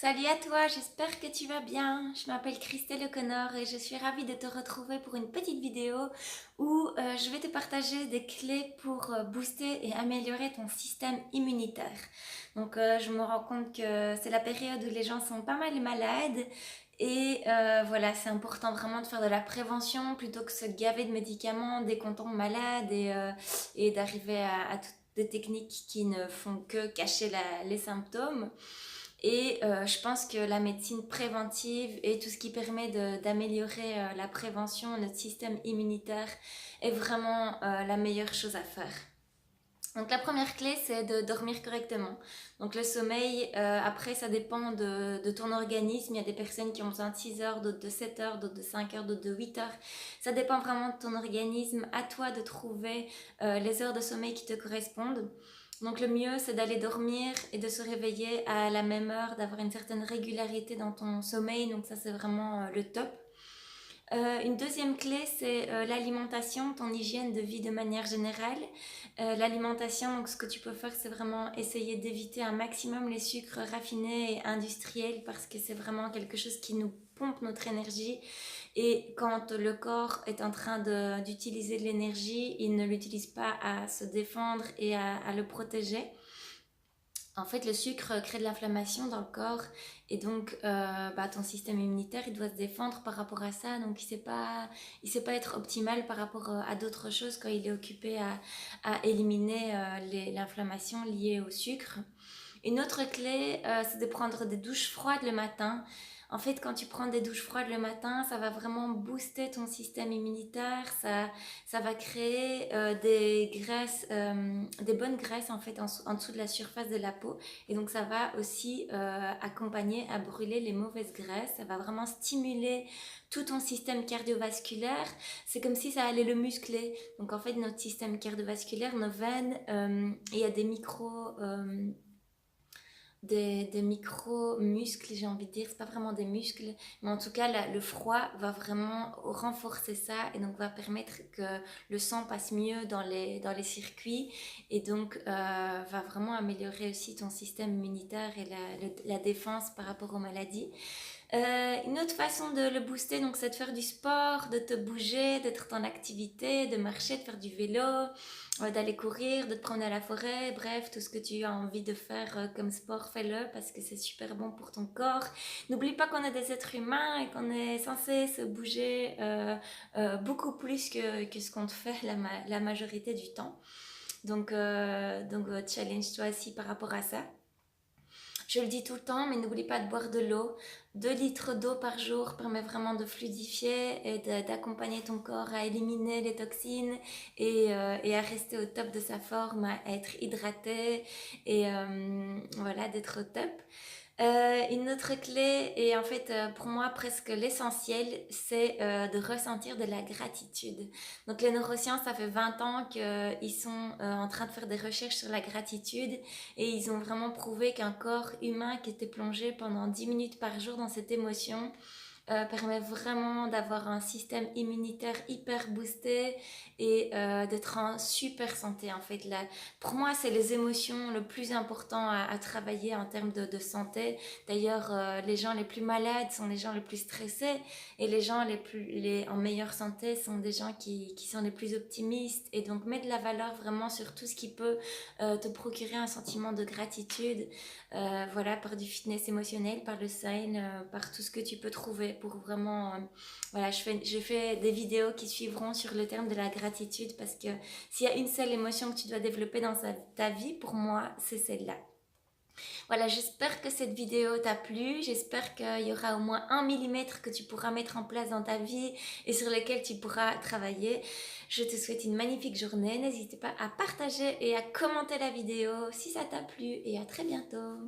Salut à toi, j'espère que tu vas bien. Je m'appelle Christelle O'Connor et je suis ravie de te retrouver pour une petite vidéo où je vais te partager des clés pour booster et améliorer ton système immunitaire. Je me rends compte que c'est la période où les gens sont pas mal malades et voilà, c'est important vraiment de faire de la prévention plutôt que se gaver de médicaments dès qu'on tombe malade et d'arriver à toutes des techniques qui ne font que cacher les symptômes. Je pense que la médecine préventive et tout ce qui permet d'améliorer la prévention, notre système immunitaire est vraiment la meilleure chose à faire. Donc la première clé, c'est de dormir correctement. Donc le sommeil, après, ça dépend de ton organisme. Il y a des personnes qui ont besoin de 6 heures, d'autres de 7 heures, d'autres de 5 heures, d'autres de 8 heures. Ça dépend vraiment de ton organisme. À toi de trouver les heures de sommeil qui te correspondent. Donc le mieux, c'est d'aller dormir et de se réveiller à la même heure, d'avoir une certaine régularité dans ton sommeil. Donc ça, c'est vraiment le top. Une deuxième clé, c'est l'alimentation, ton hygiène de vie de manière générale. L'alimentation, donc ce que tu peux faire, c'est vraiment essayer d'éviter un maximum les sucres raffinés et industriels parce que c'est vraiment quelque chose qui nous pompe notre énergie. Et quand le corps est en train d'utiliser de l'énergie, il ne l'utilise pas à se défendre et à le protéger. En fait, le sucre crée de l'inflammation dans le corps et donc ton système immunitaire il doit se défendre par rapport à ça. Donc il sait pas être optimal par rapport à d'autres choses quand il est occupé à éliminer l'inflammation liée au sucre. Une autre clé, c'est de prendre des douches froides le matin. En fait, quand tu prends des douches froides le matin, ça va vraiment booster ton système immunitaire, ça va créer des graisses, des bonnes graisses en fait en dessous de la surface de la peau. Et donc ça va aussi accompagner à brûler les mauvaises graisses. Ça va vraiment stimuler tout ton système cardiovasculaire. C'est comme si ça allait le muscler. Donc en fait, notre système cardiovasculaire, nos veines, il y a des des micro-muscles, j'ai envie de dire, c'est pas vraiment des muscles, mais en tout cas, le froid va vraiment renforcer ça et donc va permettre que le sang passe mieux dans les circuits et donc va vraiment améliorer aussi ton système immunitaire et la défense par rapport aux maladies. Une autre façon de le booster, donc, c'est de faire du sport, de te bouger, d'être en activité, de marcher, de faire du vélo, d'aller courir, de te promener à la forêt, bref, tout ce que tu as envie de faire comme sport, fais-le parce que c'est super bon pour ton corps. N'oublie pas qu'on est des êtres humains et qu'on est censé se bouger beaucoup plus que ce qu'on te fait la majorité du temps. Challenge-toi aussi par rapport à ça. Je le dis tout le temps, mais n'oublie pas de boire de l'eau. 2 litres d'eau par jour permet vraiment de fluidifier et d'accompagner ton corps à éliminer les toxines et à rester au top de sa forme, à être hydraté et voilà, d'être au top. Une autre clé, et en fait pour moi presque l'essentiel, c'est de ressentir de la gratitude. Donc les neurosciences, ça fait 20 ans qu'ils sont en train de faire des recherches sur la gratitude et ils ont vraiment prouvé qu'un corps humain qui était plongé pendant 10 minutes par jour dans cette émotion permet vraiment d'avoir un système immunitaire hyper boosté et d'être en super santé en fait. Là, pour moi, c'est les émotions le plus important à travailler en termes de santé. D'ailleurs, les gens les plus malades sont les gens les plus stressés et les gens en meilleure santé sont des gens qui sont les plus optimistes et donc mets de la valeur vraiment sur tout ce qui peut te procurer un sentiment de gratitude, voilà, par du fitness émotionnel, par le sign, par tout ce que tu peux trouver pour vraiment voilà, je fais des vidéos qui suivront sur le terme de la gratitude parce que s'il y a une seule émotion que tu dois développer dans ta vie, pour moi c'est celle-là. Voilà, j'espère que cette vidéo t'a plu, j'espère qu'il y aura au moins 1 mm que tu pourras mettre en place dans ta vie et sur lequel tu pourras travailler. Je te souhaite une magnifique journée, n'hésite pas à partager et à commenter la vidéo si ça t'a plu et à très bientôt.